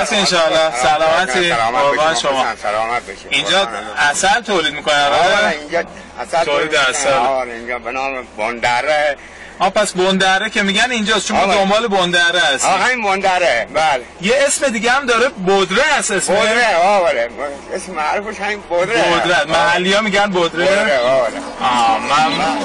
سلامت انشاءالله. سلامتی قربان شما. سلامت بشید. اینجا عسل تولید میکنن؟ آره اینجا عسل تولید عسل. آره اینجا به نام بندره. پس بندره که میگن اینجاست چون دنبال بندره هست. همین بندره. بله. یه اسم دیگه هم داره، بدره هست اسم. بدره آره. اسم معروفش همین بدره. بدره. محلی‌ها میگن بدره. بدره آره. من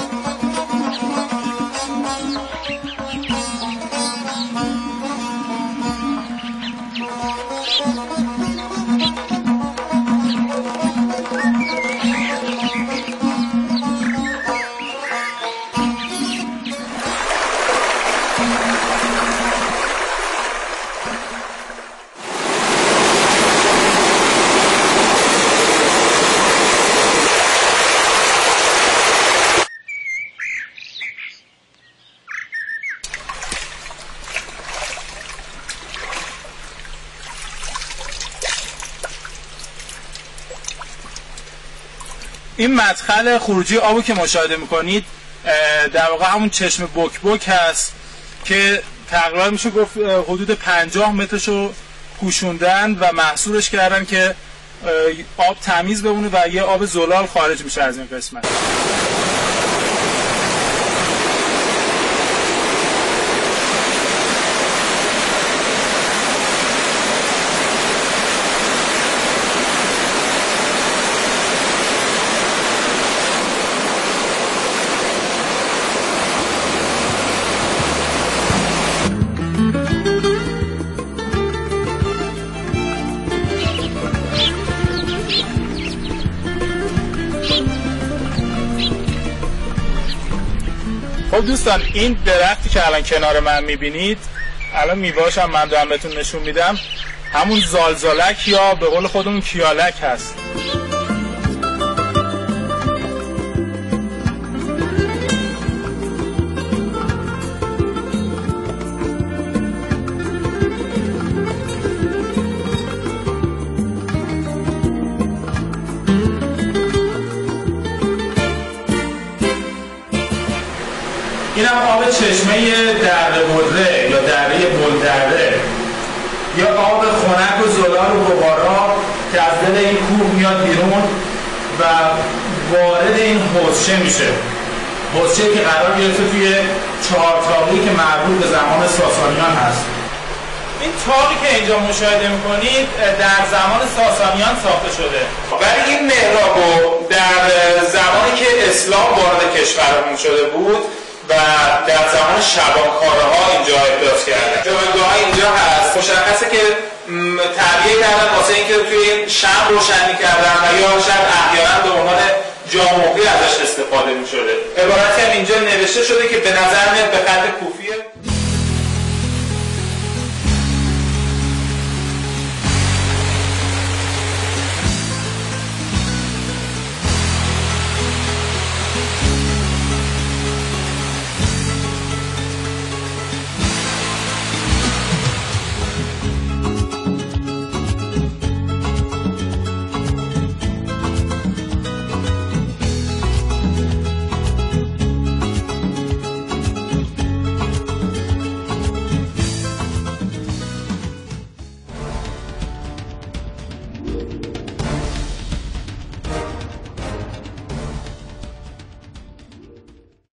این مدخل خروجی آبو که مشاهده میکنید در واقع همون چشم بک بک هست که تقریبا میشه گفت حدود 50 مترشو پوشوندن و محصورش کردن که آب تمیز بمونه و یه آب زلال خارج میشه از این قسمت. خب دوستان، این درختی که الان کنار من میبینید، الان میوه‌اش هم من دارم بهتون نشون میدم، همون زالزالک یا به قول خودمون کیالک هست. این هم آب چشمه دره بدره یا دره بلدره، یا آب خنک و زلال و غبارا که از دل این کوه میاد بیرون و وارد این حوضچه میشه. حوضچه که قرار گرفته توی چهارتاقی که مربوط به زمان ساسانیان هست. این تاقی که اینجا مشاهده میکنید در زمان ساسانیان ساخته شده، ولی این محرابو در زمانی که اسلام وارد کشورمون شده بود و در زمان شبانکارها اینجا احداث کردن. جایگاه اینجا هست، مشخصه که تعبیه کردن واسه اینکه توی این شمع روشنی کردن و یا شاید احیانا به عنوان جاموقی ازش استفاده می شده. عبارتی هم اینجا نوشته شده که به نظر میاد به خط کوفیه.